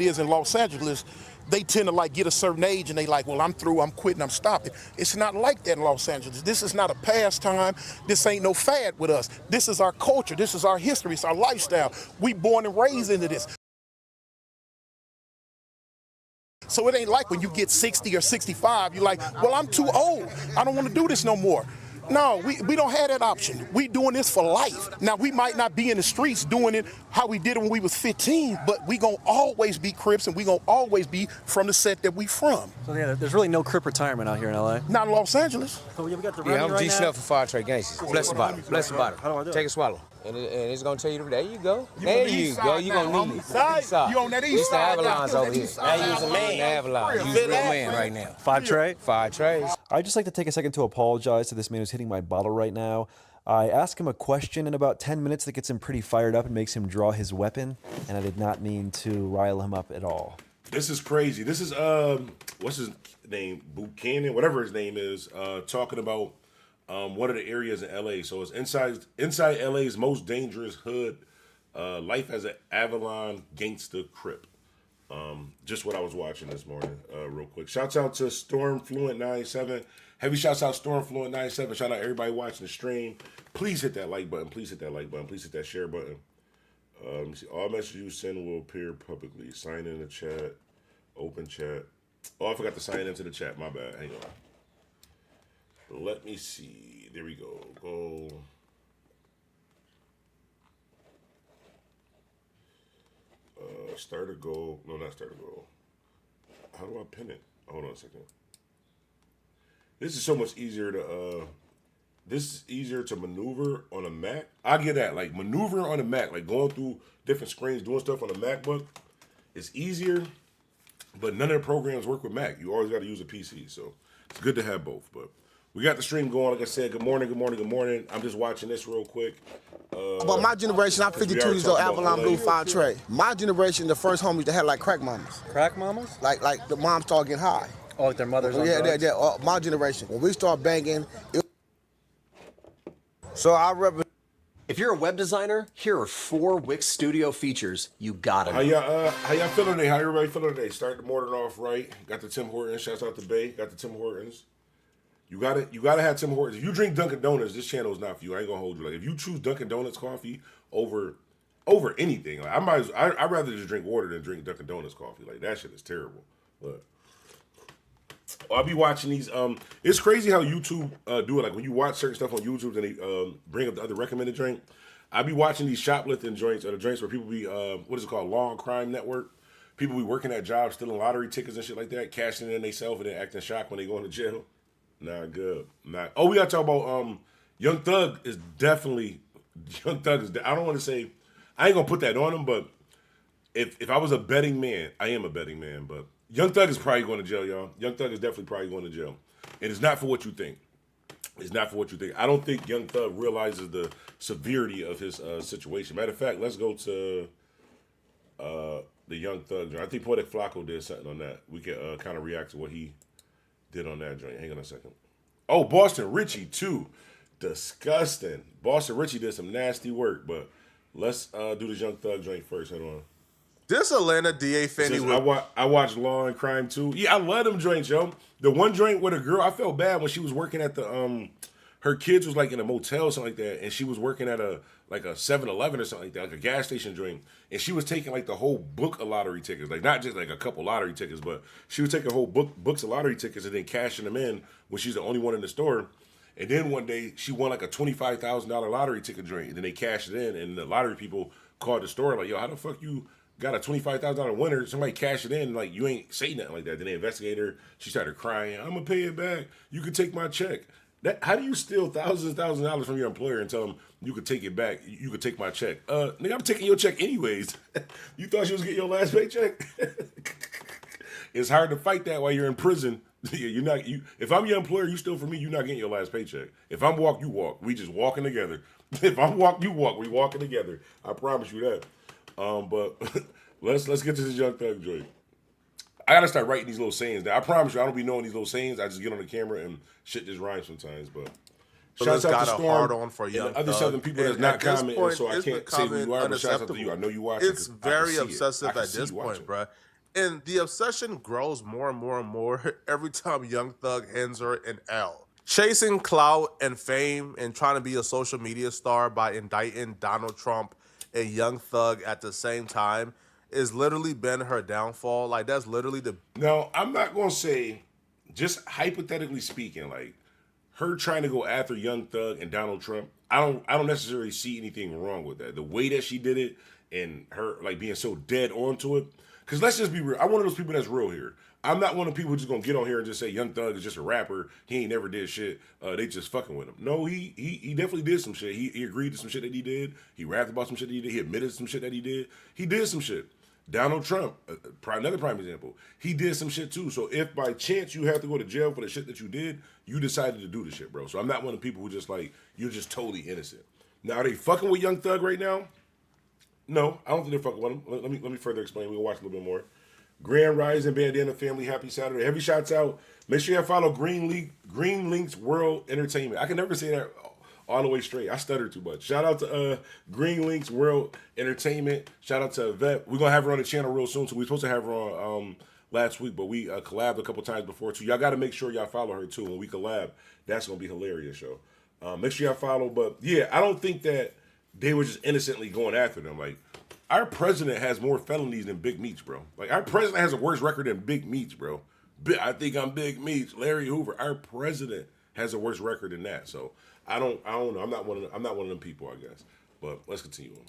it is in Los Angeles, they tend to like get a certain age and they like, well, I'm through, I'm quitting, I'm stopping. It's not like that in Los Angeles. This is not a pastime. This ain't no fad with us. This is our culture. This is our history. It's our lifestyle. We born and raised into this. So it ain't like when you get 60 or 65, you're like, well, I'm too old. I don't want to do this no more. No, we don't have that option. We doing this for life. Now, we might not be in the streets doing it how we did it when we was 15, but we gonna always be Crips and we gonna always be from the set that we from. So yeah, there's really no Crip retirement out here in LA. Not in Los Angeles. So yeah, we got the Yeah, I'm right G Snell for Fire Trade Gangsters. Bless the bottom. Bless the bottom. How do I do it? Take a swallow. And it's gonna tell you, there you go. There you go. You gonna need it. You on that east side? Mr. Avalon's over here. Now use a man. Avalon. Use a real man right now. Five Trey? Five Trays. I'd just like to take a second to apologize to this man who's hitting my bottle right now. I asked him a question in about 10 minutes that gets him pretty fired up and makes him draw his weapon, and I did not mean to rile him up at all. This is crazy. This is what's his name? Buchanan, whatever his name is, talking about one of the areas in LA. So it's inside LA's most dangerous hood. Life as an Avalon gangster Crip. Just what I was watching this morning, real quick. Shouts out to Stormfluent97. Heavy shouts out Stormfluent97. Shout out everybody watching the stream. Please hit that like button. Please hit that like button. Please hit that share button. Let me see. All messages you send will appear publicly. Sign in the chat. Open chat. Oh, I forgot to sign into the chat. My bad. Hang on. Let me see. There we go. Go. Start a goal. No, not start a goal. How do I pin it? Hold on a second. This is so much easier to this is easier to maneuver on a Mac. I get that. Like maneuvering on a Mac, like going through different screens, doing stuff on a MacBook, it's easier, but none of the programs work with Mac. You always got to use a PC. So it's good to have both. But we got the stream going. Like I said, good morning, good morning, good morning. I'm just watching this real quick. But my generation, I'm 52 years old, Avalon Blue, Fire Trey. My generation, the first homies that had like crack mamas. Crack mamas? Like the moms started getting high. Oh, like their mothers on Yeah, drugs? my generation. When we start banging, so I represent. If you're a web designer, here are 4 Wix Studio features you gotta know. How y'all feeling today? How everybody feeling today? Start the morning off right. Got the Tim Hortons. Shouts out to Bay. Got the Tim Hortons. You gotta have Tim Hortons. If you drink Dunkin' Donuts, this channel is not for you. I ain't gonna hold you. Like if you choose Dunkin' Donuts coffee over anything, like I'd rather just drink water than drink Dunkin' Donuts coffee. Like that shit is terrible. But I'll be watching these. It's crazy how YouTube do it. Like when you watch certain stuff on YouTube and they bring up the other recommended drink. I be watching these shoplifting joints or the joints where people be what is it called, Law and Crime Network. People be working at jobs, stealing lottery tickets and shit like that, cashing in themselves and then acting shocked when they go into jail. Not good. Not. Oh, we gotta talk about Young Thug is definitely Young Thug is. I don't want to say I ain't gonna put that on him, but if I was a betting man, I am a betting man, but Young Thug is probably going to jail, y'all. Young Thug is definitely probably going to jail. And it's not for what you think. It's not for what you think. I don't think Young Thug realizes the severity of his situation. Matter of fact, let's go to the Young Thug joint. I think Poetic Flacco did something on that. We can kind of react to what he did on that joint. Hang on a second. Oh, Boston Richie, too. Disgusting. Boston Richie did some nasty work, but let's do this Young Thug joint first. Hold on. This Atlanta DA Fanny. I watched Law and Crime too. Yeah, I love them joints, yo. The one joint with a girl, I felt bad when she was working at the her kids was like in a motel or something like that, and she was working at a 7-Eleven or something like that, like a gas station joint, and she was taking like the whole book of lottery tickets, like not just like a couple lottery tickets, but she was taking whole books of lottery tickets and then cashing them in when she's the only one in the store. And then one day she won like a $25,000 lottery ticket joint, and then they cashed it in, and the lottery people called the store like, yo, how the fuck you got a $25,000 winner? Somebody cashed it in, like you ain't say nothing like that. Then they investigated her. She started crying. I'm gonna pay it back. You can take my check. How do you steal thousands and thousands of dollars from your employer and tell them you could take it back? You could take my check. Nigga, I'm taking your check anyways. You thought you was getting your last paycheck? It's hard to fight that while you're in prison. You're not. If I'm your employer, you steal from me. You're not getting your last paycheck. If I'm walk, you walk. We just walking together. If I'm walk, you walk. We walking together. I promise you that. But let's get to this Young Thug joint. I gotta start writing these little sayings. Now I promise you, I don't be knowing these little sayings. I just get on the camera and shit just rhymes sometimes. But Shouts out got to a Storm hard on for and Young the other Thug. Southern people that's And not at this commenting, point, so I it's can't say who you are, but shouts out to you. I know you watching. It's 'cause I can very see it. obsessive I can at see this you point, watching. bruh. And the obsession grows more and more and more every time Young Thug hands her an L. Chasing clout and fame and trying to be a social media star by indicting Donald Trump and Young Thug at the same time is literally been her downfall. Like, that's literally the... No, I'm not going to say, just hypothetically speaking, like, her trying to go after Young Thug and Donald Trump, I don't necessarily see anything wrong with that. The way that she did it and her like being so dead onto it. Because let's just be real. I'm one of those people that's real here. I'm not one of the people who's just gonna get on here and just say Young Thug is just a rapper. He ain't never did shit. They just fucking with him. No, he definitely did some shit. He agreed to some shit that he did. He rapped about some shit that he did. He admitted some shit that he did. He did some shit. Donald Trump, another prime example, he did some shit too. So if by chance you have to go to jail for the shit that you did, you decided to do the shit, bro. So I'm not one of the people who just like, you're just totally innocent. Now, are they fucking with Young Thug right now? No, I don't think they're fucking with him. Let me further explain. We'll watch a little bit more. Grand Rising, Bandana Family, happy Saturday. Heavy shouts out. Make sure you follow Green Links World Entertainment. I can never say that all the way straight. I stutter too much. Shout out to Green Links World Entertainment. Shout out to Yvette. We're going to have her on the channel real soon. So we were supposed to have her on last week, but we collabed a couple times before too. Y'all got to make sure y'all follow her too. When we collab, that's going to be hilarious, yo. Make sure y'all follow. But yeah, I don't think that they were just innocently going after them. Like, our president has more felonies than Big Meats, bro. Like, our president has a worse record than Big Meats, bro. I think I'm Big Meats, Larry Hoover. Our president has a worse record than that. So I don't know. I'm not one of them people, I guess. But let's continue on.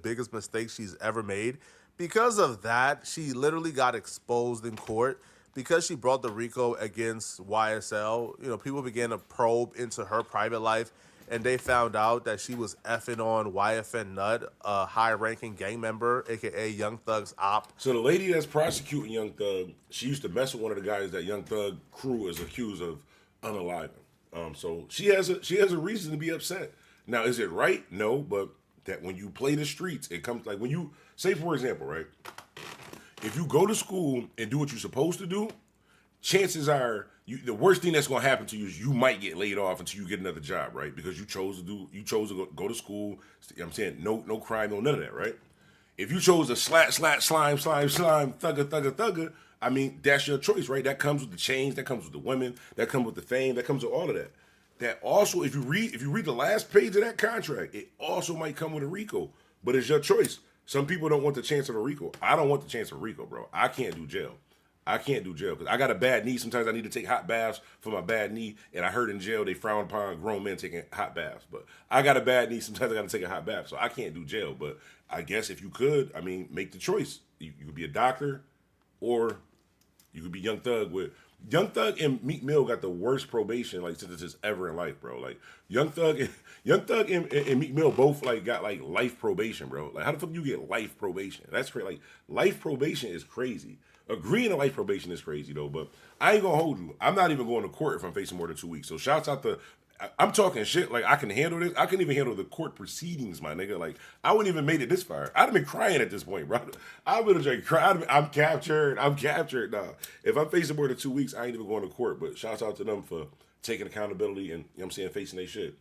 biggest mistake she's ever made. Because of that, she literally got exposed in court. Because she brought the RICO against YSL, you know, people began to probe into her private life, and they found out that she was effing on YFN Nut, a high-ranking gang member, a.k.a. Young Thug's op. So the lady that's prosecuting Young Thug, she used to mess with one of the guys that Young Thug crew is accused of unaliving. So she has a reason to be upset. Now, is it right? No, but that when you play the streets, it comes like when you, say for example, right? If you go to school and do what you're supposed to do, chances are the worst thing that's going to happen to you is you might get laid off until you get another job, right? Because you chose to go to school. You know what I'm saying? No crime, no none of that, right? If you chose to slime, thugger, I mean, that's your choice, right? That comes with the chains, that comes with the women, that comes with the fame, that comes with all of that. That also, if you read the last page of that contract, it also might come with a RICO, but it's your choice. Some people don't want the chance of a RICO. I don't want the chance of a RICO, bro. I can't do jail. Because I got a bad knee. Sometimes I need to take hot baths for my bad knee. And I heard in jail they frown upon grown men taking hot baths. But I got a bad knee. Sometimes I got to take a hot bath. So I can't do jail. But I guess if you could, I mean, make the choice. You could be a doctor or you could be Young Thug. Young Thug and Meek Mill got the worst probation like sentences ever in life, bro. Like Young Thug and Meek Mill both like got like life probation, bro. Like how the fuck you get life probation? That's crazy. Like life probation is crazy. Agreeing to life probation is crazy though, but I ain't gonna hold you. I'm not even going to court if I'm facing more than 2 weeks. So shouts out to, I'm talking shit. Like I can handle this. I can even handle the court proceedings, my nigga. Like I wouldn't even made it this far. I'd have been crying at this point, bro. I would have just cried. I'm captured. Nah, if I'm facing more than 2 weeks, I ain't even going to court. But shouts out to them for taking accountability and, you know what I'm saying, facing their shit.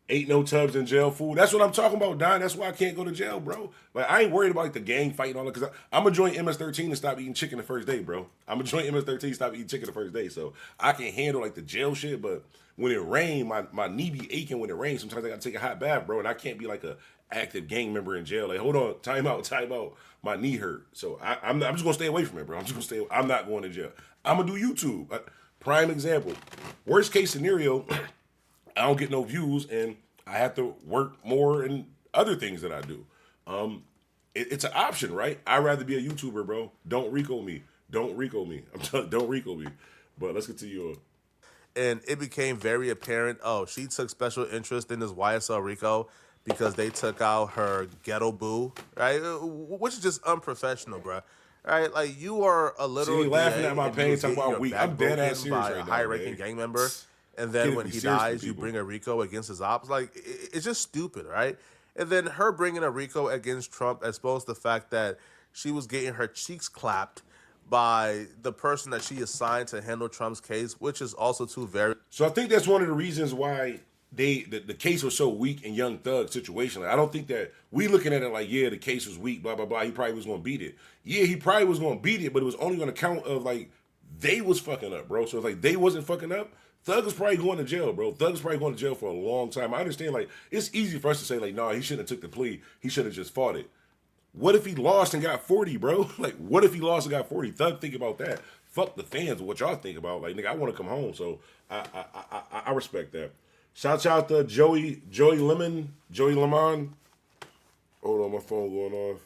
Ain't no tubs in jail, fool. That's what I'm talking about, Don. That's why I can't go to jail, bro. Like, I ain't worried about like, the gang fight and all that, because I'm going to join MS-13 and stop eating chicken the first day, bro. I'm going to join MS-13 and stop eating chicken the first day. So I can handle, like, the jail shit, but when it rain, my knee be aching when it rains. Sometimes I got to take a hot bath, bro, and I can't be, like, a active gang member in jail. Like, hold on, time out. My knee hurt. So I'm just going to stay away from it, bro. I'm not going to jail. I'm going to do YouTube. Prime example. Worst case scenario, I don't get no views, and I have to work more and other things that I do. It's an option, right? I'd rather be a YouTuber, bro. Don't RICO me. Don't RICO me. Don't RICO me. But let's continue on. And it became very apparent, she took special interest in this YSL RICO because they took out her ghetto boo, right? Which is just unprofessional, bro. Right? Like, you are a literal See, laughing at my pain, talking about weak. I'm dead ass serious by right a now, high-ranking man. gang member. And then when he dies, you people. bring a RICO against his ops. Like, it's just stupid, right? And then her bringing a RICO against Trump exposed the fact that she was getting her cheeks clapped by the person that she assigned to handle Trump's case, which is also too very... So I think that's one of the reasons why the case was so weak in Young Thug's situation. Like, I don't think that we looking at it like, yeah, the case was weak, blah blah blah. He probably was gonna beat it. Yeah, he probably was gonna beat it, but it was only on account of like they was fucking up, bro. So it's like they wasn't fucking up. Thug was probably going to jail, bro. Thug was probably going to jail for a long time. I understand, like, it's easy for us to say, like, no, he shouldn't have took the plea. He should have just fought it. What if he lost and got 40, bro? Like, what if he lost and got 40? Thug, think about that. Fuck the fans, what y'all think about. Like, nigga, I want to come home, so I respect that. Shouts out to Joey Lemon. Hold on, my phone going off.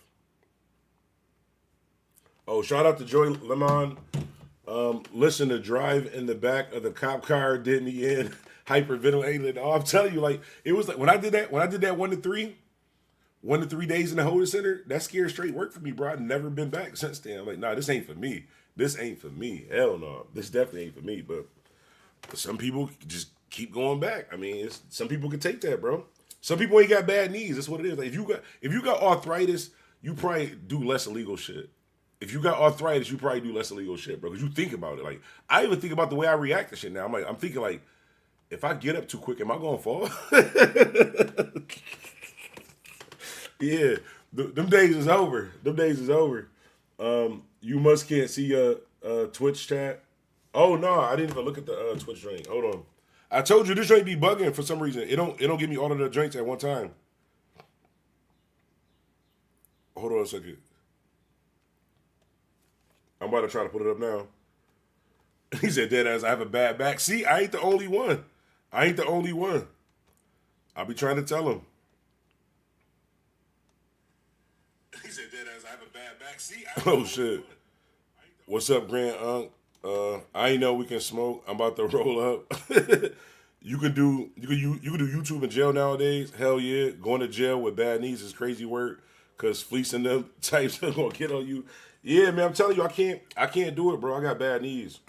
Oh, shout out to Joey Lemon. Listen to drive in the back of the cop car, didn't he end hyperventilating? Oh, I'm telling you, like, it was like when I did that 1 to 3 days in the holding center, that scared straight work for me, bro. I've never been back since then. I'm like, nah, this ain't for me. This ain't for me. Hell no. This definitely ain't for me. But some people just keep going back. I mean, some people can take that, bro. Some people ain't got bad knees. That's what it is. Like, if you got arthritis, you probably do less illegal shit. If you got arthritis, you probably do less illegal shit, bro. Because you think about it. Like, I even think about the way I react to shit now. I'm thinking, like, if I get up too quick, am I going to fall? Yeah. Them days is over. You must can't see Twitch chat. Oh, no. I didn't even look at the Twitch drink. Hold on. I told you this drink be bugging for some reason. It don't give me all of the drinks at one time. Hold on a second. I'm about to try to put it up now. He said, dead ass, I have a bad back. See, I ain't the only one. I'll be trying to tell him. He said, dead ass, I have a bad back. See, oh, shit. What's up, Grand Unc? I ain't know we can smoke. I'm about to roll up. You can do YouTube in jail nowadays. Hell yeah. Going to jail with bad knees is crazy work because fleecing them types are going to get on you. Yeah, man, I'm telling you, I can't do it, bro. I got bad knees.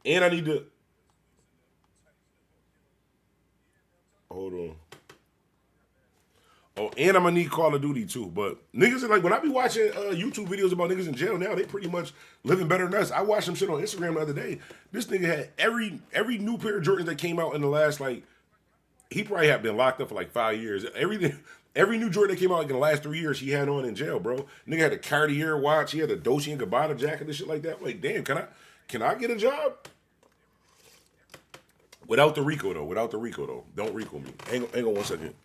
And I need to... Hold on. Oh, and I'm going to need Call of Duty, too. But niggas are like, when I be watching YouTube videos about niggas in jail now, they pretty much living better than us. I watched some shit on Instagram the other day. This nigga had every new pair of Jordans that came out in the last, like, he probably had been locked up for like 5 years. Every new Jordan that came out like in the last 3 years, he had on in jail, bro. Nigga had a Cartier watch. He had a Dolce & Gabbana jacket and shit like that. I'm like, damn, can I get a job? Without the Rico, though. Don't Rico me. Hang on 1 second.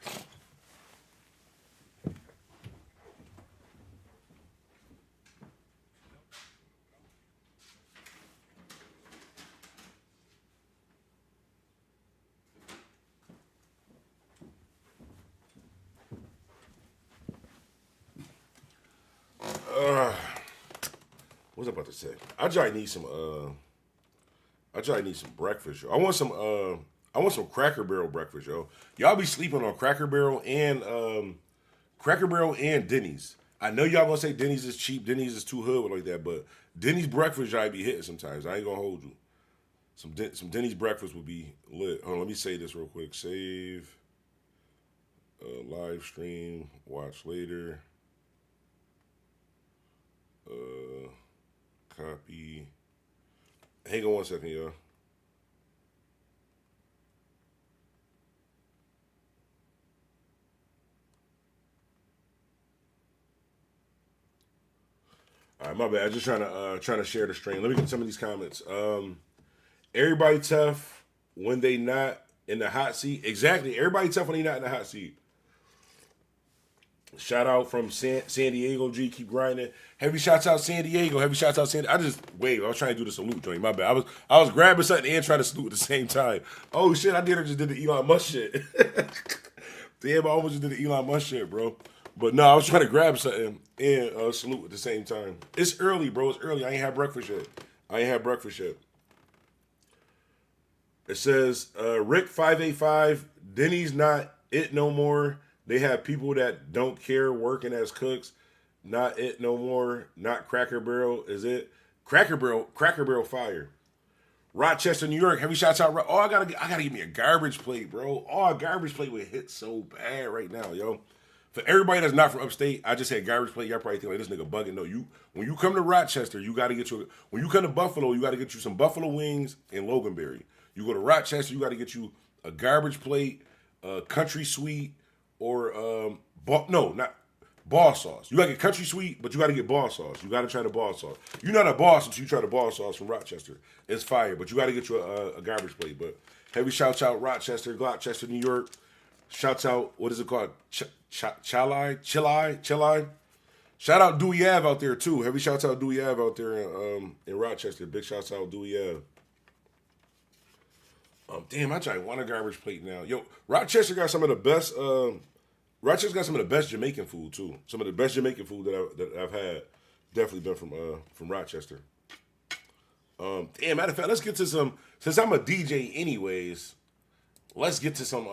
What was I about to say? I just need some breakfast, yo. I want some Cracker Barrel breakfast, yo. Y'all be sleeping on Cracker Barrel and Denny's. I know y'all gonna say Denny's is cheap, Denny's is too hood like that, but Denny's breakfast y'all be hitting sometimes. I ain't gonna hold you. Some Denny's breakfast would be lit. Hold on, let me say this real quick. Save, live stream, watch later. Copy. Hang on 1 second, y'all. All right, my bad. I'm just trying to share the stream. Let me get some of these comments. Everybody tough when they not in the hot seat. Exactly. Everybody tough when they not in the hot seat. Shout out from San Diego, G. Keep grinding. Heavy shouts out San Diego. I just wait. I was trying to do the salute joint. My bad. I was grabbing something and trying to salute at the same time. Oh shit! I just did the Elon Musk shit. Damn, I almost just did the Elon Musk shit, bro. But no, I was trying to grab something and salute at the same time. It's early, bro. It's early. I ain't had breakfast yet. It says Rick 585. Denny's not it no more. They have people that don't care working as cooks. Not it no more. Not Cracker Barrel. Is it? Cracker Barrel fire. Rochester, New York. Heavy shots out. Oh, I gotta give me a garbage plate, bro. Oh, a garbage plate would hit so bad right now, yo. For everybody that's not from upstate, I just said garbage plate. Y'all probably think like this nigga bugging. No, when you come to Rochester, you gotta get when you come to Buffalo, you gotta get you some buffalo wings and Loganberry. You go to Rochester, you got to get you a garbage plate, a country sweet, or not ball sauce. You got to get country sweet, but you got to get ball sauce. You got to try the ball sauce. You're not a boss until you try the ball sauce from Rochester. It's fire, but you got to get you a garbage plate. But heavy shouts out Rochester, Gloucester, New York. Shouts out, what is it called? Chili. Shout out Dewey Ave out there too. Heavy shouts out Dewey Ave out there in Rochester. Big shouts out Dewey Ave. Damn, I try want a garbage plate now. Yo, Rochester got some of the best. Rochester got some of the best Jamaican food too. Some of the best Jamaican food that I've had definitely been from Rochester. Matter of fact, let's get to some. Since I'm a DJ anyways, let's get to some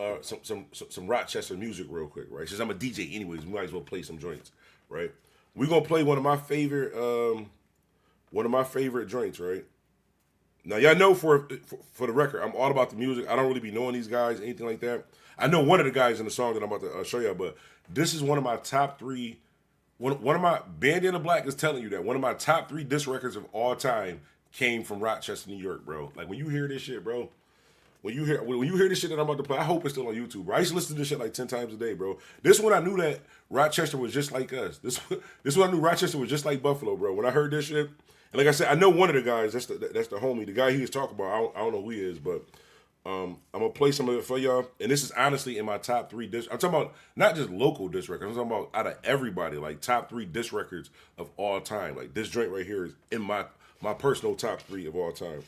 Rochester music real quick, right? Since I'm a DJ anyways, we might as well play some joints, right? We're gonna play one of my favorite joints, right? Now y'all know for the record, I'm all about the music. I don't really be knowing these guys, anything like that. I know one of the guys in the song that I'm about to show y'all, but this is one of my top three. One of my Bandana Black is telling you that one of my top 3 disc records of all time came from Rochester, New York, bro. Like when you hear this shit, bro. When you hear this shit that I'm about to play, I hope it's still on YouTube, bro. I used to listen to this shit like 10 times a day, bro. This one I knew that Rochester was just like us. This one I knew Rochester was just like Buffalo, bro. When I heard this shit, and like I said, I know one of the guys. That's the homie, the guy he was talking about. I don't know who he is, but I'm gonna play some of it for y'all. And this is honestly in my top 3 disc. I'm talking about not just local disc records. I'm talking about out of everybody, like top 3 disc records of all time. Like this joint right here is in my personal top 3 of all time.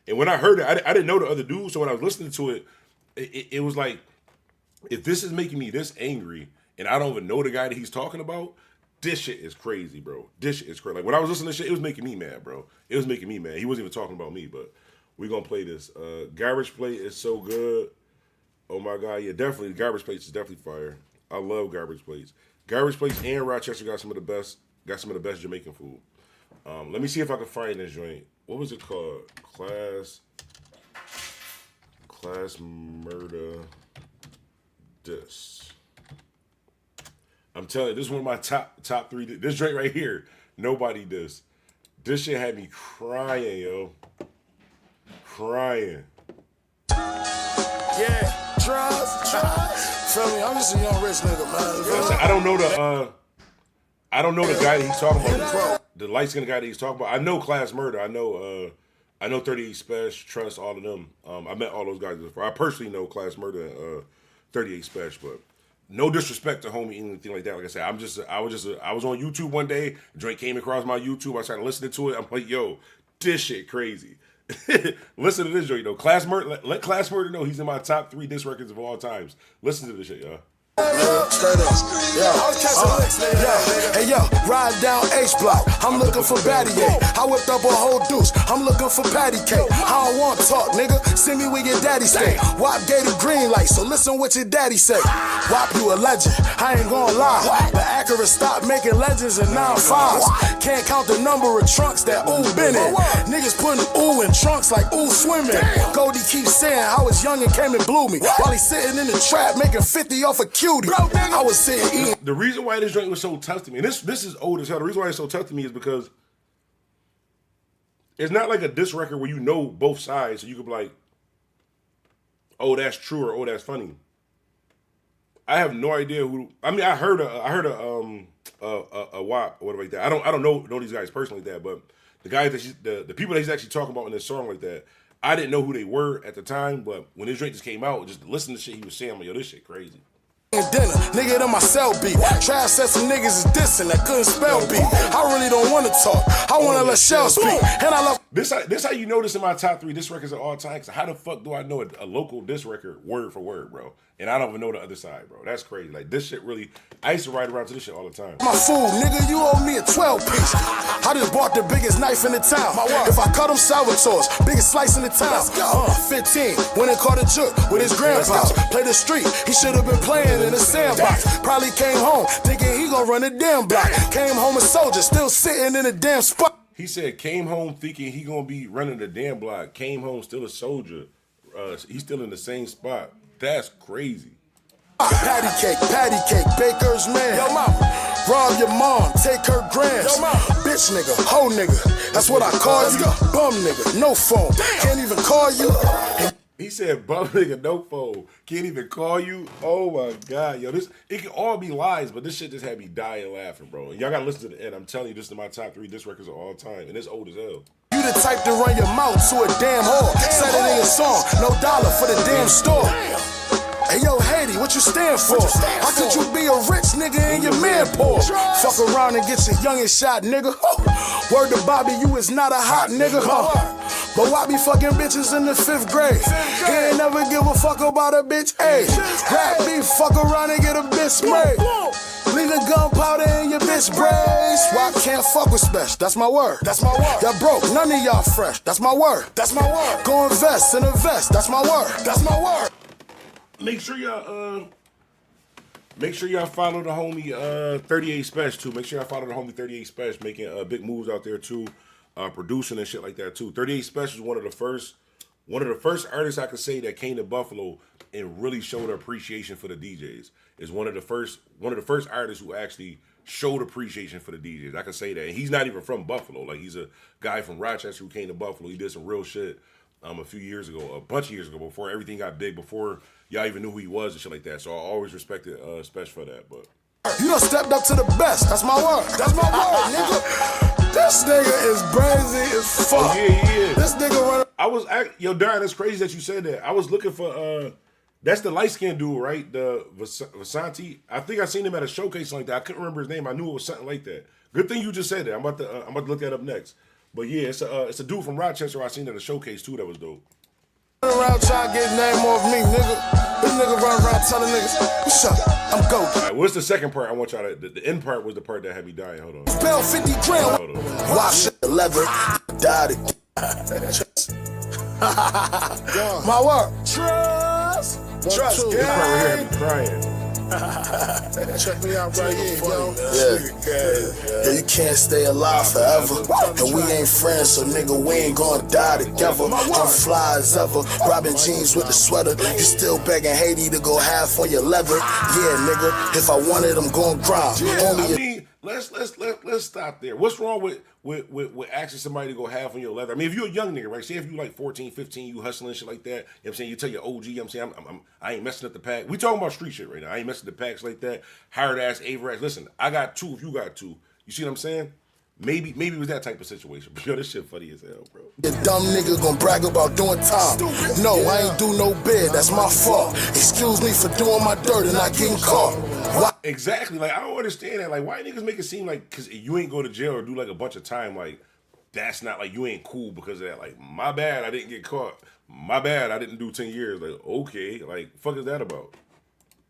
And when I heard it, I didn't know the other dude. So when I was listening to it, it was like, if this is making me this angry and I don't even know the guy that he's talking about, this shit is crazy, bro. This shit is crazy. Like when I was listening to this shit, it was making me mad, bro. It was making me mad. He wasn't even talking about me, but we're going to play this. Garbage Plate is so good. Oh my God. Yeah, definitely. Garbage Plates is definitely fire. I love Garbage Plates. Garbage Plates and Rochester got some of the best Jamaican food. Let me see if I can find this joint. What was it called? Class Murder Disc. I'm telling you, this is one of my top 3. This joint right here, nobody does. This shit had me crying, yo. Crying. Yeah, trust. Feel me? I'm just a young rich nigga, man. I don't know the guy that he's talking about. The light-skinned guy that he's talking about. I know Class Murder. I know 38 Special, Trust, all of them. I met all those guys before. I personally know Class Murder and 38 Special, but no disrespect to homie, anything like that. Like I said, I was on YouTube one day. A joint came across my YouTube. I started listening to it. I'm like, yo, this shit crazy. Listen to this joint, though. Class Murder. Let Class Murder know he's in my top 3 disc records of all times. Listen to this shit, y'all. Hey yo, ride down H block. I'm looking for Batty A. I whipped up a whole deuce. I'm looking for patty cake. I don't want talk, nigga. Send me where your daddy stay. WAP gave the green light, so listen what your daddy say. WAP, you a legend. I ain't gonna lie. The Acura stopped making legends in 9.5s. Can't count the number of trunks that ooh been in. Niggas putting ooh in trunks like ooh swimming. Goldie keeps saying I was young and came and blew me while he's sitting in the trap making 50 off a cutie. I was sitting eating. The reason why this joint was so tough to me, and this is old as hell. The reason why it's so tough to me is because it's not like a diss record where you know both sides, so you could be like, "Oh, that's true," or "Oh, that's funny." I have no idea who. I mean, I heard a WAP or whatever like that. I don't know these guys personally like that, but the guys that the people that he's actually talking about in this song like that, I didn't know who they were at the time. But when this joint just came out, just listen to shit he was saying, I'm like, yo, this shit crazy. Dinner, nigga in my cell beat. Trav said some niggas is dissing that couldn't spell beat. I really don't want to talk. I want to let Shell speak. And I love this. How you know this in my top 3 disc records of all time? Cause how the fuck do I know a local disc record word for word, bro? And I don't even know the other side, bro. That's crazy. Like this shit really. I used to ride around to this shit all the time. My fool, nigga, you owe me a 12 piece. I just bought the biggest knife in the town. If I cut them Salvatores, biggest slice in the town. 15, went and caught a jerk with his grandpa. Played the street, he should have been playing in the sandbox. Probably came home thinking he gon' run the damn block. Came home a soldier, still sitting in the damn spot. He said came home thinking he gonna be running the damn block. Came home still a soldier. He's still in the same spot. That's crazy. Patty cake, baker's man. Yo, mama. Rob your mom, take her grams. Yo, mama. Bitch nigga, hoe nigga. That's what I call you. Bum nigga, no phone. Can't even call you. He said, "Bum nigga, no phone. Can't even call you." Oh my god, yo, it can all be lies, but this shit just had me dying laughing, bro. And y'all gotta listen to the end. I'm telling you, this is my top 3 diss records of all time, and it's old as hell. You the type to run your mouth to a damn whore. Said it in your song, no dollar for the damn store. Hey yo, Haiti, what you stand for? How could you be a rich nigga and your man poor? Fuck around and get your youngest shot, nigga. Word to Bobby, you is not a hot nigga. But why be fucking bitches in the 5th grade? He ain't never give a fuck about a bitch, ayy. Rap beef, fuck around and get a bitch sprayed. Leave the gunpowder in your bitch braids. Why I can't fuck with special? That's my word. That's my word. Y'all broke, none of y'all fresh. That's my word. That's my word. Go invest in a vest. That's my word. That's my word. Make sure y'all follow the homie 38 Special too. Make sure y'all follow the homie 38 Special, making big moves out there too, producing and shit like that too. 38 Special is one of the first artists I could say that came to Buffalo and really showed appreciation for the DJs. Is one of the first artists who actually showed appreciation for the DJs. I can say that. And he's not even from Buffalo. Like, he's a guy from Rochester who came to Buffalo. He did some real shit a bunch of years ago, before everything got big, before y'all even knew who he was and shit like that. So I always respected Special for that. But you done stepped up to the best. That's my word. That's my word, nigga. This nigga is brazy as fuck. Oh, yeah. This nigga run. Yo, Darren, it's crazy that you said that. I was looking for that's the light-skinned dude, right? The Vasanti. I think I seen him at a showcase like that. I couldn't remember his name. I knew it was something like that. Good thing you just said that. I'm about to look that up next. But yeah, it's a dude from Rochester I seen at a showcase too. That was dope. Around trying to get name off me, nigga. This nigga run around telling niggas, what's up? I'm go. All right, what's the second part? I want y'all to. The end part was the part that had me dying. Hold on. Spell 50 grand. Hold on. Wash it, leather, died. My word. Trust. This part right here had me crying. Check me out right here, yo. Yeah, you can't stay alive forever. And we ain't friends, so nigga, we ain't gonna die together. I'm fly as ever, robbing jeans with the sweater. You still begging Haiti to go half on your leather. Yeah, nigga, if I wanted, I'm gonna grind. I mean, let's stop there. What's wrong with asking somebody to go half on your leather? I mean, if you're a young nigga, right? Say if you like 14, 15, you hustling shit like that. You know what I'm saying? You tell your OG, I'm saying I ain't messing up the pack. We talking about street shit right now. I ain't messing up the packs like that. Hired ass, Aver ass. Listen, I got 2 if you got 2. You see what I'm saying? Maybe it was that type of situation. But yo, this shit funny as hell, bro. The dumb nigga gonna brag about doing time. No, I ain't do no bid. That's my fault. Excuse me for doing my dirt and not getting caught. Why? Exactly. Like, I don't understand that. Like, why niggas make it seem like because you ain't go to jail or do like a bunch of time, like that's not like you ain't cool because of that. Like, my bad, I didn't get caught. My bad, I didn't do 10 years. Like, okay, like, fuck is that about?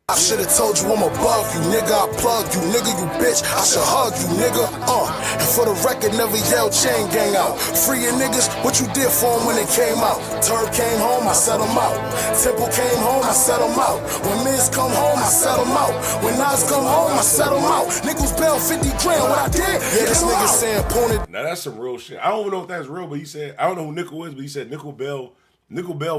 I should've told you I'm above you, nigga. I plug you, nigga, you bitch. I should hug you, nigga. And for the record, never yell chain gang out. Free your niggas, what you did for them when they came out? Turb came home, I set them out. Temple came home, I set them out. When Miz come home, I set them out. When Nas come home, I set them out. Niggas bail 50 grand, what I did? Yeah, this nigga saying Pony. Now that's some real shit. I don't even know if that's real, but he said, I don't know who Nickel is, but he said Nickel Bell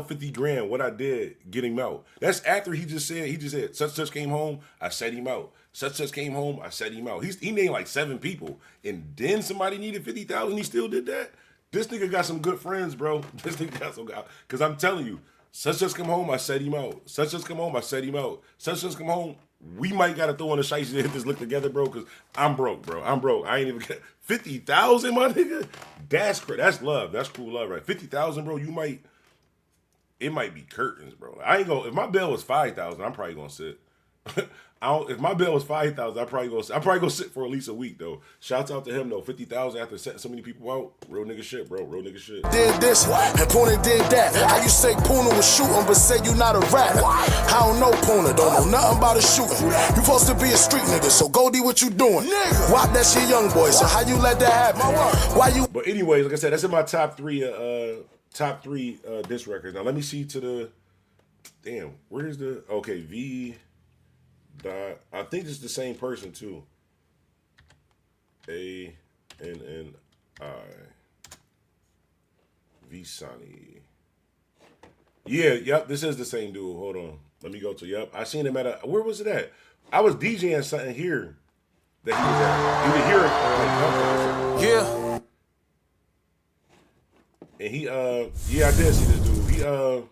50 grand, what I did, get him out. That's after he just said, such came home, I set him out. Such came home, I set him out. He named like 7 people, and then somebody needed 50,000, he still did that? This nigga got some good friends, bro. This nigga got some guys. Because I'm telling you, such come home, I set him out. Such come home, I set him out. Such come home, we might got to throw on the shiesty to hit this lick together, bro, because I'm broke, bro. I'm broke. I ain't even get 50,000, my nigga? That's love. That's cool love, right? 50,000, bro, it might be curtains, bro. I ain't gonna. If my bill was 5,000, I'm probably gonna sit. If my bill was 5,000, I'm probably gonna sit for at least a week though. Shouts out to him though. 50,000 after setting so many people out. Real nigga shit, bro. Real nigga shit. Did this and Puna did that. How you say Puna was shooting, but say you not a rat? I don't know Puna, don't know nothing about a shooting. You supposed to be a street nigga, so go do what you doing. Wop that shit, young boy. So how you let that happen? Why you? But anyways, like I said, that's in my top 3 diss records. Now let me see to the damn. Where's the V. I think it's the same person too. ANNI Visani. Yeah, yep. This is the same dude. Hold on. Let me go to yep. I seen him at where was it at? I was DJing something here that he was at. You could hear it. Yeah. And he I did see this dude.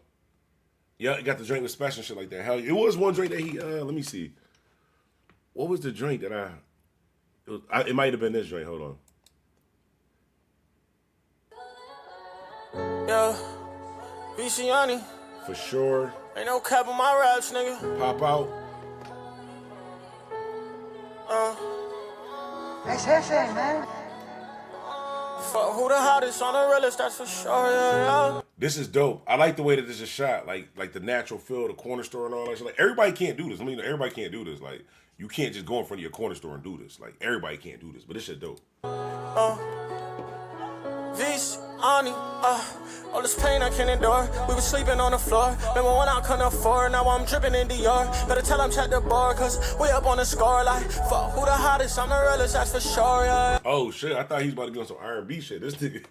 Yeah, he got the drink with special and shit like that. Hell, it was one drink that he. Let me see. What was the drink that it might have been this drink. Hold on. Yeah, Viciani. For sure. Ain't no cap on my raps, nigga. Pop out. That's hefe, man. Fuck who the hottest on the realest, that's for sure, yeah. This is dope. I like the way that this is shot. Like the natural feel, the corner store and all that shit. Like everybody can't do this. I mean, everybody can't do this. Like you can't just go in front of your corner store and do this. Like everybody can't do this. But this shit dope. Viciani, all this pain I can't endure. We was sleeping on the floor. Remember when I couldn't afford? Now I'm dripping in Dior. Better tell them check the bar, cause we up on the score. Like, fuck who the hottest, I'm the realest, that's for sure, yeah. Oh shit, I thought he was about to be on some R&B shit. This nigga,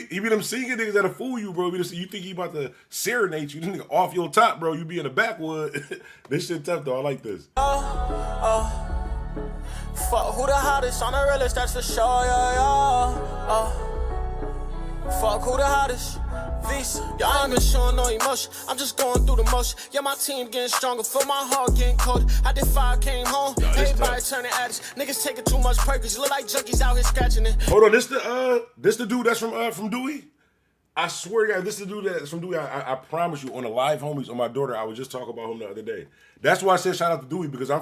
he be them singing niggas that'll fool you, bro. You think he about to serenade you, this nigga off your top, bro. You be in the backwood. This shit tough though, I like this. Fuck who the hottest, I'm the realest, that's for sure, yeah. Fuck who the hottest. V's, yeah, I ain't been showing no emotion. I'm just going through the motion. Yeah, my team getting stronger. Feel my heart getting cold. I did 5, came home. Everybody turning addicts. Niggas taking too much purpose. Look like junkies out here scratching it. Hold on, this the dude that's from Dewey? I swear to God, this is the dude that's from Dewey. I promise you, on the live homies on my daughter, I was just talking about him the other day. That's why I said shout out to Dewey, because I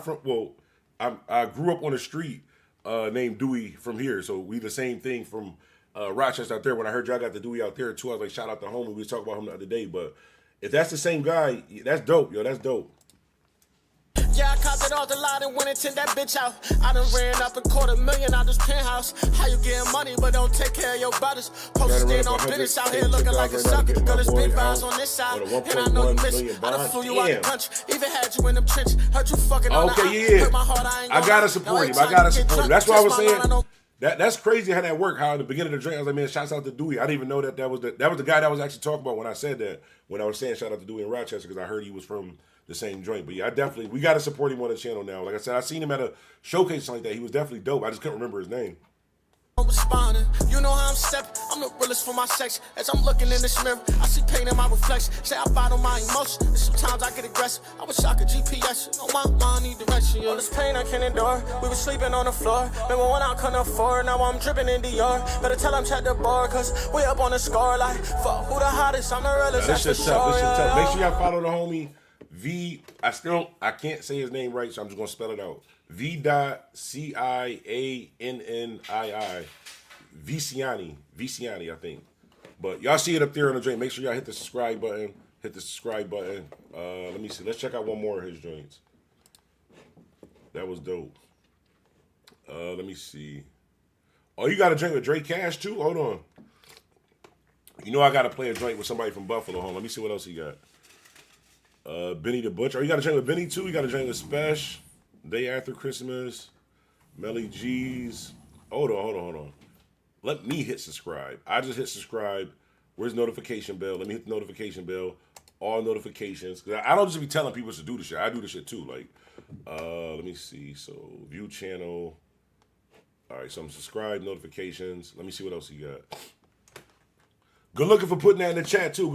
grew up on a street named Dewey from here. So we the same thing from Rochester out there. When I heard y'all got the Dewey out there too, I was like, shout out to homie. We was talking about him the other day. But if that's the same guy, that's dope, yo. That's dope. Yeah, I copped it off the lot and went and tint that bitch out. I done ran up $250,000 out this penthouse. How you getting money but don't take care of your brothers? Posted on business out here looking like a sucker. Girl, there's big vibes on this side. And I know you miss. I done flew you out the punch. Even had you in them trench. Heard you fucking on the yeah. Hurt my heart, I ain't I gotta support him. I gotta support him. That's what I was saying. That's crazy how that worked. How in the beginning of the drink, I was like, man, shouts out to Dewey. I didn't even know that was the guy that I was actually talking about when I said that. When I was saying shout out to Dewey in Rochester, because I heard he was from the same joint. But yeah, we got to support him on the channel now. Like I said, I seen him at a showcase like that. He was definitely dope. I just couldn't remember his name. Responding. You know how I'm stepping. I'm the realest for my sex. As I'm looking in this mirror, I see pain in my reflection. Say I battle my emotions, and sometimes I get aggressive. I wish I could GPS. No, my mind need direction. All this pain I can't endure. We was sleeping on the floor. Remember when I couldn't afford? Now I'm dripping in Dior. Better tell them check the bar, cause we up on the score. Like, fuck who the hottest, I'm the realest. This shit tough. This shit tough. Make sure y'all follow the homie V. I can't say his name right, so I'm just gonna spell it out. V.Ciannii. Viciani, I think. But y'all see it up there on the joint. Make sure y'all hit the subscribe button. Let me see. Let's check out one more of his joints. That was dope. Let me see. Oh, you got a joint with Drake Cash too? Hold on. You know I gotta play a joint with somebody from Buffalo. Hold on. Let me see what else he got. Benny the Butcher. Oh, you got a joint with Benny too? You got a joint with Spesh. Day After Christmas. Melly G's. Hold on. Let me hit subscribe. I just hit subscribe. Where's notification bell? Let me hit the notification bell. All notifications. Cause I don't just be telling people to do this shit. I do this shit too. Like, let me see. So view channel. All right. So I'm subscribed. Notifications. Let me see what else he got. Good looking for putting that in the chat too.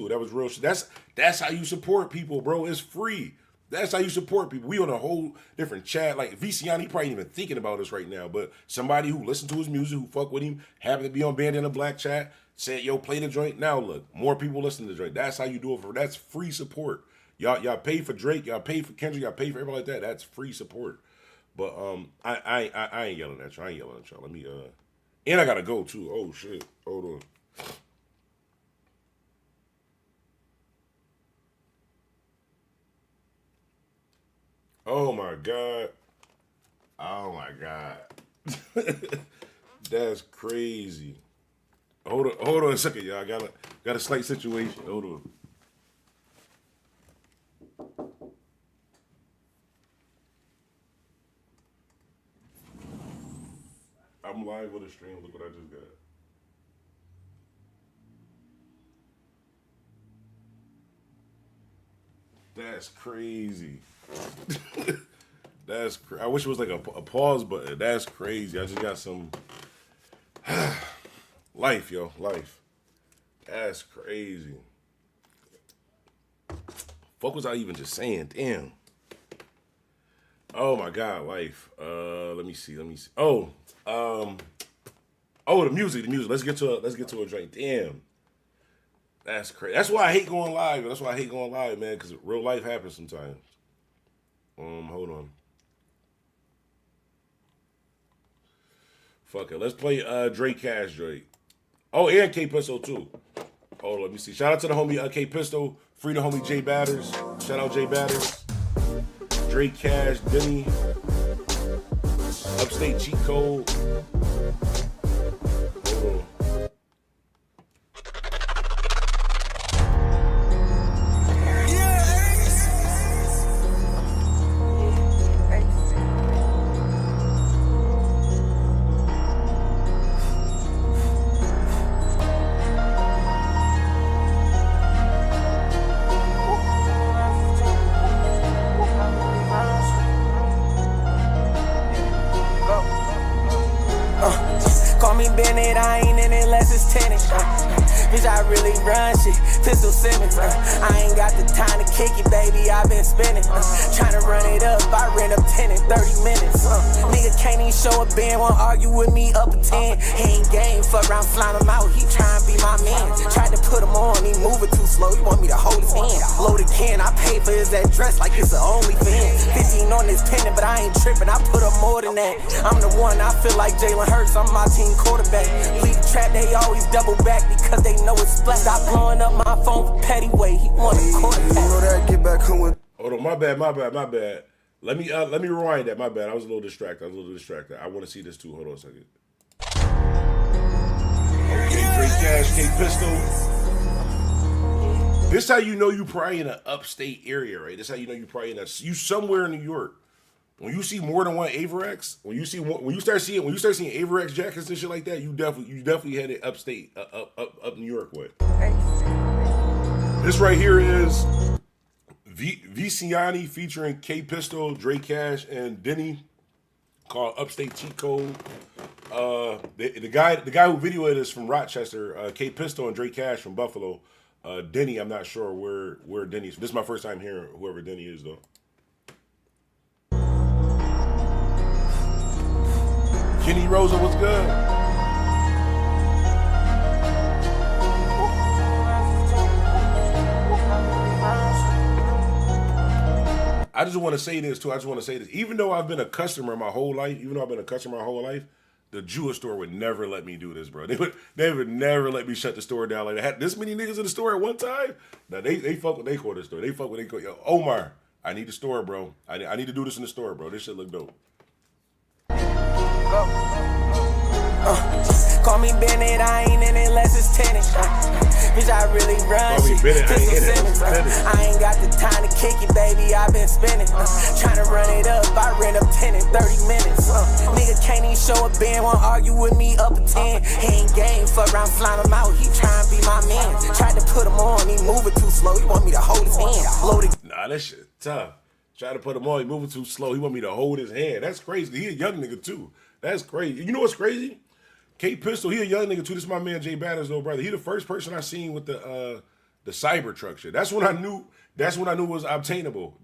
That was real shit. That's how you support people, bro. It's free. That's how you support people. We on a whole different chat. Like Viciani, he probably ain't even thinking about us right now. But somebody who listened to his music, who fuck with him, happened to be on Bandana Black Chat, said, yo, play the joint. Now look, more people listen to the joint. That's how you do it. That's free support. Y'all pay for Drake. Y'all pay for Kendrick. Y'all pay for everybody like that. That's free support. But I ain't yelling at y'all. Let me and I gotta go too. Oh shit. Hold on. Oh my God. That's crazy. Hold on a second, y'all. Got a slight situation. Hold on. I'm live with a stream. Look what I just got. That's crazy. I wish it was like a pause button. That's crazy. I just got some life, yo. Life. That's crazy. Fuck was I even just saying? Damn. Oh my God, life. Let me see. Oh, the music. Let's get to a drink. Damn. That's crazy. That's why I hate going live. Man, because real life happens sometimes. Hold on. Fuck it. Let's play Drake Cash Drake. Oh, and K Pistol too. Oh, let me see. Shout out to the homie K Pistol. Free the homie J Batters. Shout out J Batters. Drake Cash, Denny, Upstate Cheat Code. Hold on. Bitch, I really run shit. Pistol Simmons. I ain't got the time to kick it, baby. I been spinning. Tryna run it up. I ran up 10 in 30 minutes. Nigga can't even show a band. Won't argue with me up a 10. He ain't game. Fuck around, flying him out. He tryna be my man. Tried to put him on. He moving too slow. He want me to hold his hand. Loaded can. I pay for his address like it's an OnlyFans. 15 on this pendant, but I ain't tripping. I put up more than that. I'm the one. I feel like Jalen Hurts. I'm my team quarterback. Lead the trap. They always double back because they know it's splat. Stop blowing up my phone for petty way. He want a quarterback. Get back home with. Hold on, my bad. Let me rewind that. My bad. I was a little distracted. I want to see this too. Hold on a second. Okay, Drake Cash, K Pistol. This how you know you probably in an upstate area, right? This how you know you probably you somewhere in New York. When you see more than one Averex, when you start seeing Averex jackets and shit like that, you definitely headed upstate, up New York way. This right here is Viciani featuring K Pistol, Drake Cash, and Denny, called Upstate Cheat Code. The guy who videoed this from Rochester, K Pistol and Drake Cash from Buffalo. Denny, I'm not sure where Denny's. This is my first time hearing whoever Denny is though. Kenny Rosa, what's good? I just want to say this too. Even though I've been a customer my whole life, the Jewish store would never let me do this, bro. They would never let me shut the store down. Like they had this many niggas in the store at one time. Now they fuck with they quarter store. They fuck with they quarter. Yo, Omar, I need the store, bro. I need to do this in the store, bro. This shit look dope. Call me Bennett, I ain't in it unless it's tennis. Bitch, I really run shit. I ain't got the time to kick it, baby. I been spinning. Tryna run it up. I ran up 10 in 30 minutes. Nigga can't even show a band. Won't argue with me up a 10. He ain't game. Fuck around, flying him out. He tryna be my man. Tried to put him on. He moving too slow. He want me to hold his hand. Loaded. Nah, that shit tough. Try to put him on. He moving too slow. He want me to hold his hand. That's crazy. He a young nigga too. That's crazy. You know what's crazy? K Pistol, he a young nigga too. This is my man Jay Batters, though, brother. He the first person I seen with the Cybertruck shit. That's when I knew it was obtainable.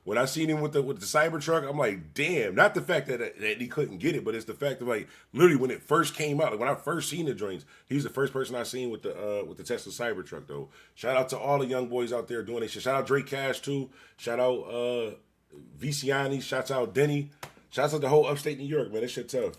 When I seen him with the Cybertruck, I'm like, damn. Not the fact that he couldn't get it, but it's the fact of like literally when it first came out, like when I first seen the joints, he's the first person I seen with the Tesla Cybertruck though. Shout out to all the young boys out there doing this shit. Shout out Drake Cash too. Shout out Viciani. Shouts out Denny. Shouts out the whole upstate New York, man. This shit tough.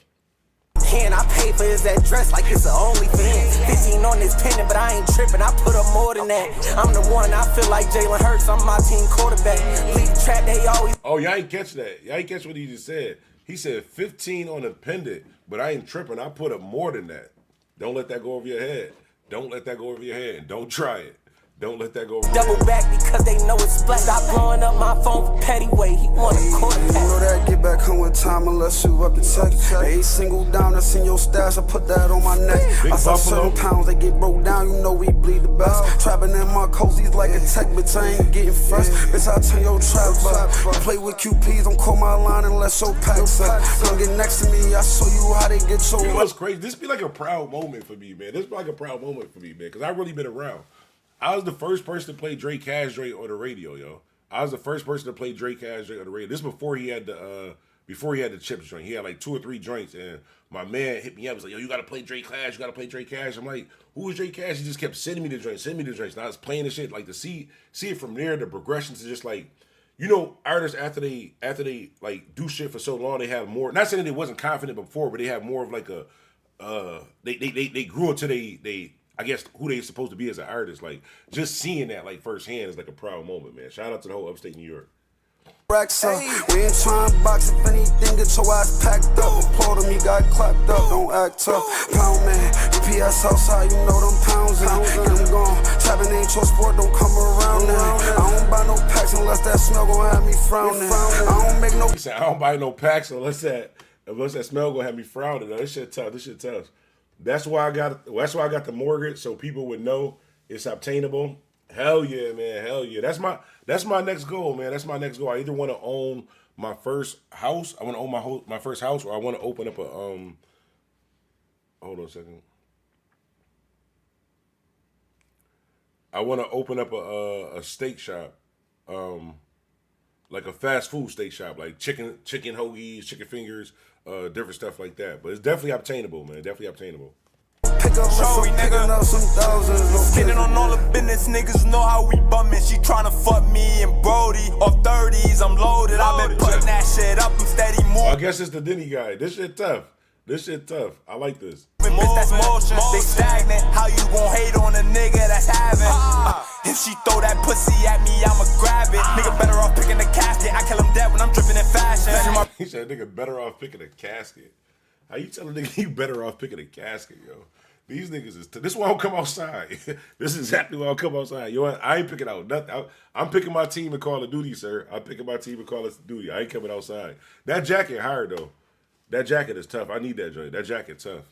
Can I pay for his address like it's an OnlyFans? 15 on this pendant, but I ain't tripping. I put up more than that. I'm the one. I feel like Jalen Hurts. I'm my team quarterback. Lead the trap. They always. Oh, y'all ain't catch that. Y'all ain't catch what he just said. He said 15 on the pendant, but I ain't tripping. I put up more than that. Don't let that go over your head. Don't let that go over your head. And don't try it. Don't let that go over your head. Double back because they know it's splat. Stop blowing up my phone for petty way. He want a quarterback. You know that get back home with time unless you up the text. They single down, that's in your stash. I put that on my neck. I saw certain pounds, they get broke down. You know we bleed the best. Trapping in my cozies like a tech, bitch. I ain't getting fresh. Bitch, I turn your trap up. You play with QPs, don't call my line unless your packs up. Come get next to me, I show you how they get your. You know what's crazy? This be like a proud moment for me, man. Because I really been around. I was the first person to play Drake Cash Drake on the radio, yo. I was the first person to play Drake Cash Drake on the radio. This before he had the Chips joint. He had like 2 or 3 joints, and my man hit me up. He was like, yo, you gotta play Drake Cash. You gotta play Drake Cash. I'm like, who is Drake Cash? He just kept sending me the joints, And I was playing the shit, like to see it from there. The progressions is just like, you know, artists after they like do shit for so long, they have more. Not saying that they wasn't confident before, but they have more of like a they grew into they I guess who they supposed to be as an artist. Like just seeing that like firsthand is like a proud moment, man. Shout out to the whole upstate New York. Racks up. We ain't trying to box if anything, get your ass packed up. Applaud him, he got clapped up, don't act tough. Pound man, UPS outside, you know them pounds in. Get them gone, tapping ain't your sport, don't come around now. I don't buy no packs unless that smell gon' have me frowning. I don't make no. He said, I don't buy no packs unless that smell gonna have me frowning. This shit tough. That's why I got the mortgage, so people would know it's obtainable. Hell yeah, man. Hell yeah. That's my next goal, man. That's my next goal. I either want to own my first house. I want to own my first house, or I want to open up a hold on a second. I want to open up a steak shop, like a fast food steak shop, like chicken hoagies, chicken fingers, different stuff like that. But it's definitely obtainable, man. Definitely obtainable. Joey, nigga. Skinning on all the business, niggas know how we bummin'. She tryna fuck me and Brody. Off 30s, I'm loaded. I've been putting that shit up, I'm steady moving. I guess it's the Denny guy. This shit tough. I like this. That's motion. They stagnant. How you gon' hate on a nigga that's having? If she throw that pussy at me, I'ma grab it. Nigga better off picking the casket. I kill him dead when I'm dripping in fashion. He said, nigga better off picking a casket. How you tell a nigga you better off picking a casket, yo? These niggas is this is why I don't come outside. This is exactly why I don't come outside. Yo, I ain't picking out nothing. I'm picking my team in Call of Duty, sir. I'm picking my team in Call of Duty. I ain't coming outside. That jacket hard though. That jacket is tough. I need that joint. That jacket tough.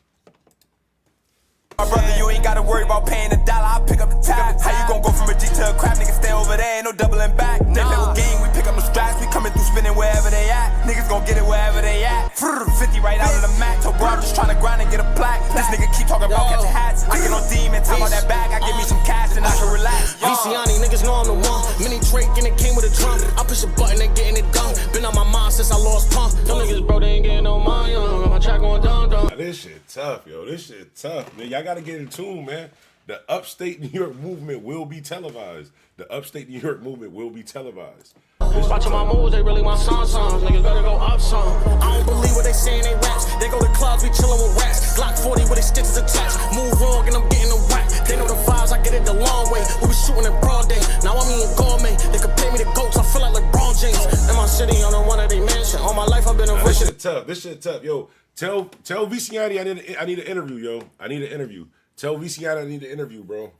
My brother, you ain't gotta worry about paying $1. I'll pick up the tab. How you gon' go from a G to a crap? Nigga, stay over there, ain't no doubling back. They play with game, we pick up the straps. We coming through spinning wherever they at. Niggas gon' get it wherever they at. 50 right out of the mat. So bro, I'm just tryna grind and get a plaque. This nigga keep talking about catching hats. I get on demon, talk about that bag. I give me some cash and I can relax. Viciani, niggas know I'm the one. Mini Drake and it came with a drum. I push a button and getting it done. Been on my mind since I lost pump. Them niggas, bro, they ain't getting no money. Got my track going down. This shit tough, yo. This shit tough, man. Y'all gotta get in tune, man. The upstate New York movement will be televised. The upstate New York movement will be televised. Watching my moves, they really want songs. Niggas better go up some. I don't believe what they saying, they raps. They go to clubs, we chillin' with rats. Glock 40 with their stitches attached. Move wrong and I'm getting a whack. They know the vibes, I get it the long way. We was shooting in broad day. Now I'm eating gourmet. They compare me to goats, I feel like LeBron James. In my city, on the one of they mansion. All my life I've been a This shit tough. Yo, tell Viciani I need an interview, yo. I need an interview. Tell Viciani I need an interview, bro.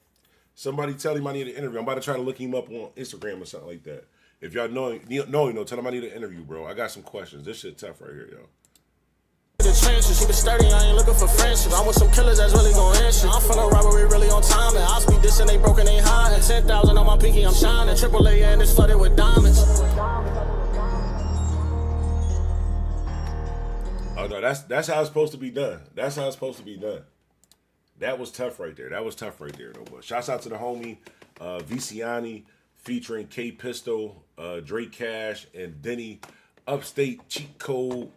Somebody tell him I need an interview. I'm about to try to look him up on Instagram or something like that. If y'all know him, tell him I need an interview, bro. I got some questions. This shit tough right here, yo. The trenches, she been sturdy, I ain't looking for friendships. I'm with some killers that's really gon' answer. I'm from the robbery, really on time. And I speak this and they broken, they hiding. 10,000 on my pinky, I'm shining. AAA and it's flooded with diamonds. Oh no, that's how it's supposed to be done. That's how it's supposed to be done. That was tough right there. Though. But shouts out to the homie Viciani featuring K Pistol, Drake Cash, and Denny. Upstate Cheat Code.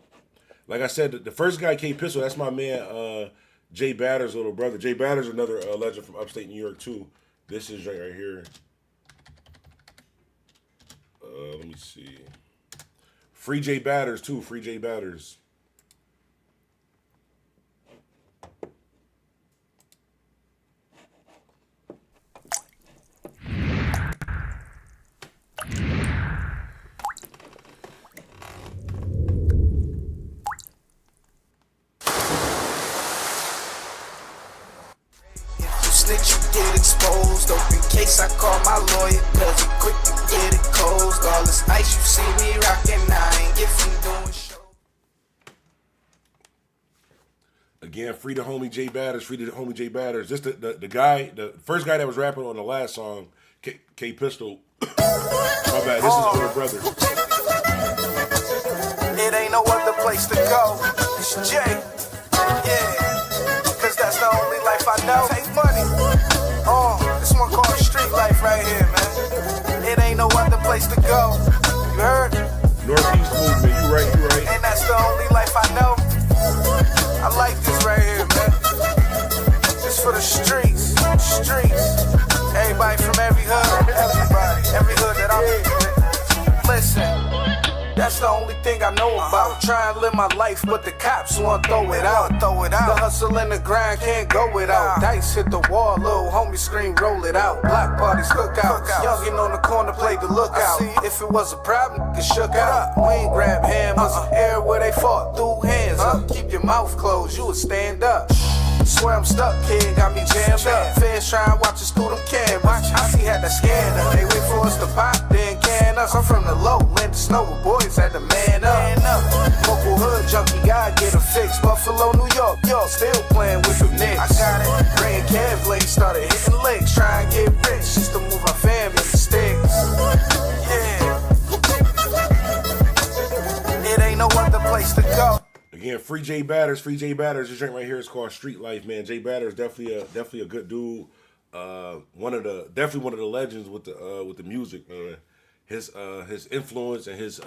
Like I said, the first guy, K Pistol, that's my man Jay Batter's little brother. Jay Batter's another legend from upstate New York too. This is right here. Let me see. Free Jay Batters too. Free Jay Batters. Snitch, you get exposed. Open case, I call my lawyer, cause you quick to get it closed. All this ice you see me rockin', I ain't get from doing show. Again, free the homie Jay Batters, This the guy, the first guy that was rapping on the last song, K Pistol. My bad, this is older brother. It ain't no other place to go. It's Jay. Yeah. Cause that's the only life I know. Take money. This one called Street. to go. You heard? Northeast movement, you right. And that's the only life I know. I like this right here, man. This for the streets. Everybody from every hood, every hood that I'm in. Listen. That's the only thing I know about. Try and live my life, but the cops want to throw it out. The hustle and the grind can't go without. Dice hit the wall, little homie scream, roll it out. Block parties, cookouts. Youngin' on the corner played the lookout. If it was a problem, get shook out. We ain't grab hammers, air where they fought, threw hands up. Keep your mouth closed, you would stand up. Swear I'm stuck, kid, got me jammed up. Fans try and watch us through them cameras. I see had that scanner. They wait for us to pop, then can us. I'm from the low, land of snow with boys had to man up. Local hood junkie, gotta get a fix. Buffalo, New York, still playing with the Knicks. I got it. Grand Cavs lady started hitting licks, try and get rich just to move my family to sticks. Yeah. It ain't no other place to go. Again, free J Batters. This drink right here is called Street Life, man. J Batters definitely a good dude. One of the legends with the music, man. His influence and his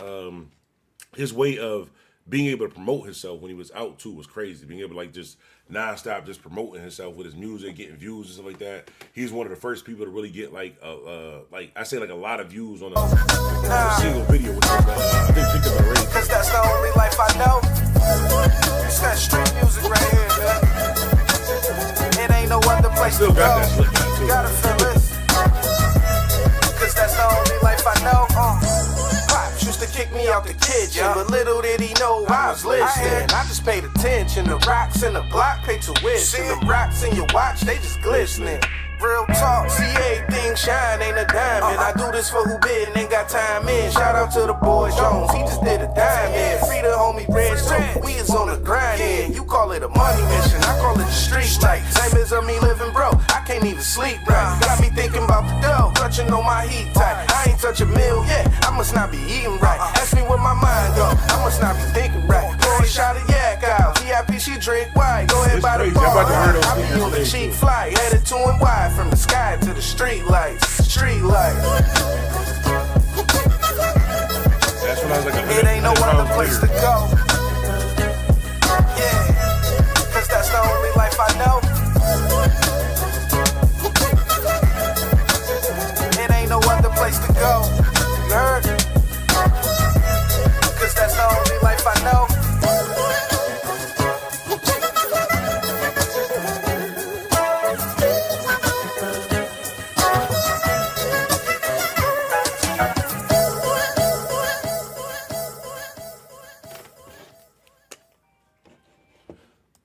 way of being able to promote himself when he was out too was crazy. Being able to like just nonstop just promoting himself with his music, getting views and stuff like that. He's one of the first people to really get like a lot of views on a single video, which was I think picked up already. Cause that's the only life I know. It's that street music right here, man. It ain't no other place to go. You gotta feel this. Cause that's the only life I know. Pops used to kick me out the kitchen, but little did he know I was listening. I just paid attention. The rocks in the block pay tuition. The rocks in your watch, they just glistening. Real talk, see everything shine, ain't a diamond. I do this for who bid and ain't got time in. Shout out to the boy Jones, he just did a diamond. Free the homie Reg too, we is on the grind in. You call it a money mission, I call it the street life. Same as me living broke, I can't even sleep right. Got me thinking about the dough, clutching on my heat tight. I ain't touch a meal yet, I must not be eating right. Ask me where my mind go, I must not be thinking right. Pour a shot of yak out, VIP she drink white. Go ahead by the bar, I be on the cheap flight, headed to and wide. From the sky to the street lights, street lights. That's when I was like, it ain't no other place to go. Yeah, cause that's the only life I know. It ain't no other place to go. You heard? Cause that's the only life I know.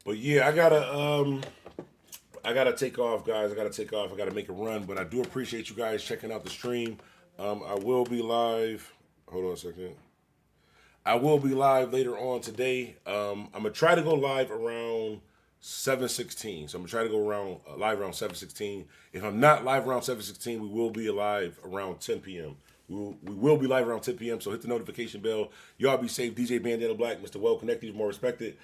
But yeah, I gotta take off, guys. I gotta make a run. But I do appreciate you guys checking out the stream. I will be live. Hold on a second. I will be live later on today. I'm gonna try to go live around 7:16. So I'm gonna try to go live around 7:16. If I'm not live around 7:16, we will be live around 10 p.m. We will be live around 10 p.m. So hit the notification bell. Y'all be safe. DJ Bandana Black, Mr. Well Connected, more respected.